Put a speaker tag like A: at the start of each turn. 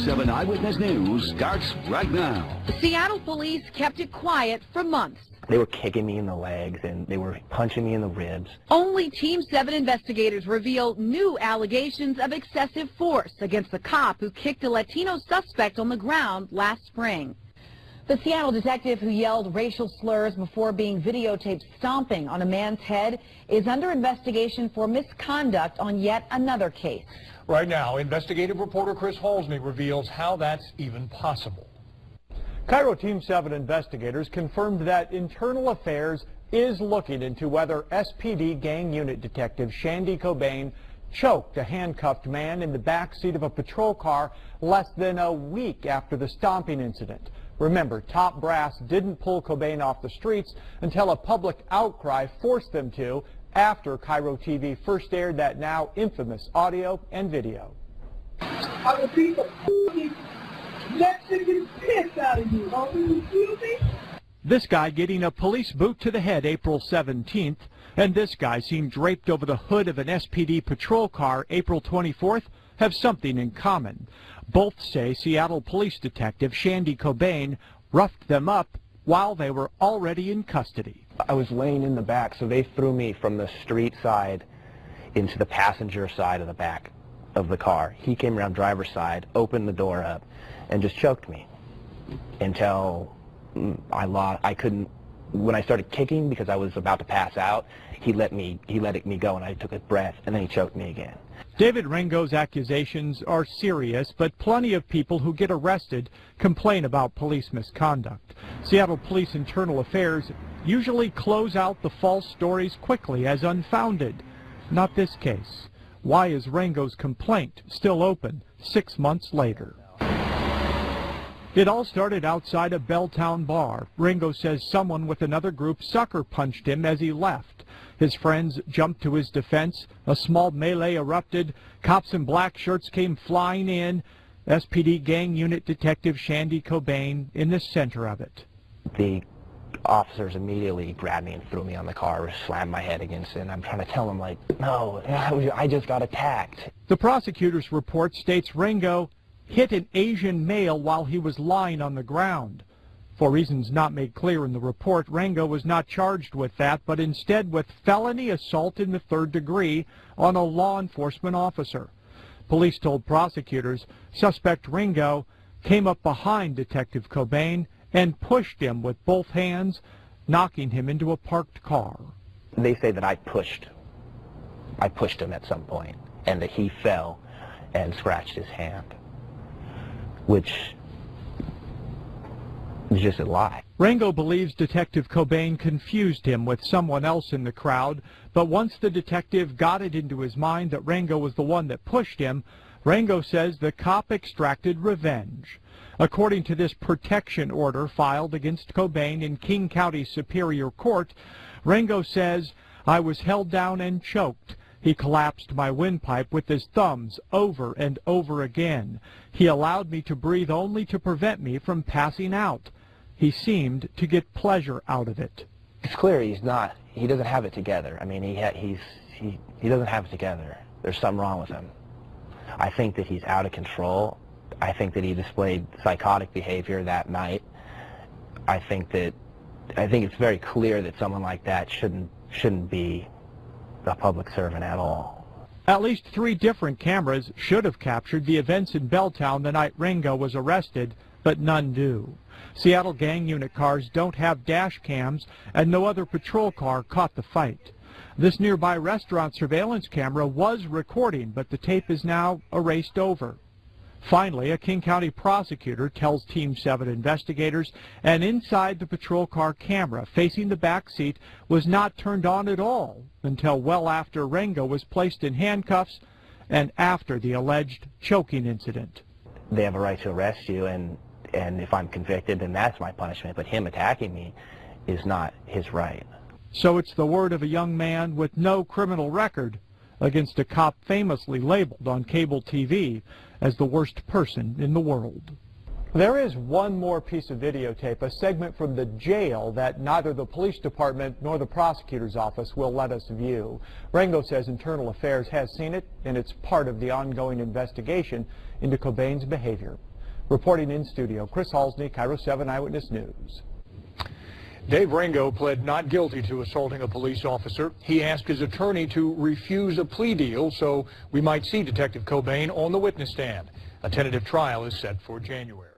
A: 7 Eyewitness News starts right now.
B: Seattle police kept it quiet for months.
C: They were kicking me in the legs and they were punching me in the ribs.
B: Only Team 7 investigators reveal new allegations of excessive force against the cop who kicked a Latino suspect on the ground last spring. The Seattle detective who yelled racial slurs before being videotaped stomping on a man's head is under investigation for misconduct on yet another case.
D: Right now, investigative reporter Chris Halsney reveals how that's even possible.
E: Cairo Team 7 investigators confirmed that Internal Affairs is looking into whether SPD gang unit detective Shandy Cobane choked a handcuffed man in the back seat of a patrol car less than a week after the stomping incident. Remember, top brass didn't pull Cobane off the streets until a public outcry forced them to after Cairo TV first aired that now infamous audio and video.
F: I will beat the Mexican piss out of you, homie. You feel me?
E: This guy getting a police boot to the head April 17th, and this guy seen draped over the hood of an SPD patrol car April 24th have something in common. Both say Seattle police detective Shandy Cobane roughed them up while they were already in custody.
C: I was laying in the back, so they threw me from the street side into the passenger side of the back of the car. He came around driver's side, opened the door up, and just choked me until I couldn't. When I started kicking because I was about to pass out, he let me go, and I took a breath, and then he choked me again.
E: David Ringo's accusations are serious, but plenty of people who get arrested complain about police misconduct. Seattle Police Internal Affairs usually close out the false stories quickly as unfounded. Not this case. Why is Ringo's complaint still open 6 months later? It all started outside a Belltown bar. Ringo says someone with another group sucker punched him as he left. His friends jumped to his defense. A small melee erupted. Cops in black shirts came flying in. SPD gang unit detective Shandy Cobane in the center of it.
C: The officers immediately grabbed me and threw me on the car, slammed my head against it, and I'm trying to tell them, like, no, I just got attacked.
E: The prosecutor's report states Ringo hit an Asian male while he was lying on the ground. For reasons not made clear in the report, Ringo was not charged with that, but instead with felony assault in the 3rd degree on a law enforcement officer. Police told prosecutors suspect Ringo came up behind Detective Cobane and pushed him with both hands, knocking him into a parked car.
C: They say that I pushed him at some point, and that he fell and scratched his hand, which is just a lie.
E: Ringo believes Detective Cobane confused him with someone else in the crowd, but once the detective got it into his mind that Ringo was the one that pushed him, Ringo says the cop extracted revenge. According to this protection order filed against Cobane in King County Superior Court, Ringo says, "I was held down and choked. He collapsed my windpipe with his thumbs over and over again. He allowed me to breathe only to prevent me from passing out. He seemed to get pleasure out of it."
C: It's clear he doesn't have it together. I mean, he doesn't have it together. There's something wrong with him. I think that he's out of control. I think that he displayed psychotic behavior that night. I think it's very clear that someone like that shouldn't be a public servant at all.
E: At least 3 different cameras should have captured the events in Belltown the night Ringo was arrested, but none do. Seattle gang unit cars don't have dash cams, and no other patrol car caught the fight. This nearby restaurant surveillance camera was recording, but the tape is now erased over. Finally, a King County prosecutor tells Team 7 investigators an inside the patrol car camera facing the back seat was not turned on at all until well after Ringo was placed in handcuffs and after the alleged choking incident.
C: They have a right to arrest you, and if I'm convicted, then that's my punishment, but him attacking me is not his right.
E: So it's the word of a young man with no criminal record against a cop famously labeled on cable TV as the worst person in the world. There is one more piece of videotape, a segment from the jail that neither the police department nor the prosecutor's office will let us view. Ringo says Internal Affairs has seen it, and it's part of the ongoing investigation into Cobane's behavior. Reporting in studio, Chris Halsney, Cairo 7 Eyewitness News.
D: Dave Rango pled not guilty to assaulting a police officer. He asked his attorney to refuse a plea deal, so we might see Detective Cobane on the witness stand. A tentative trial is set for January.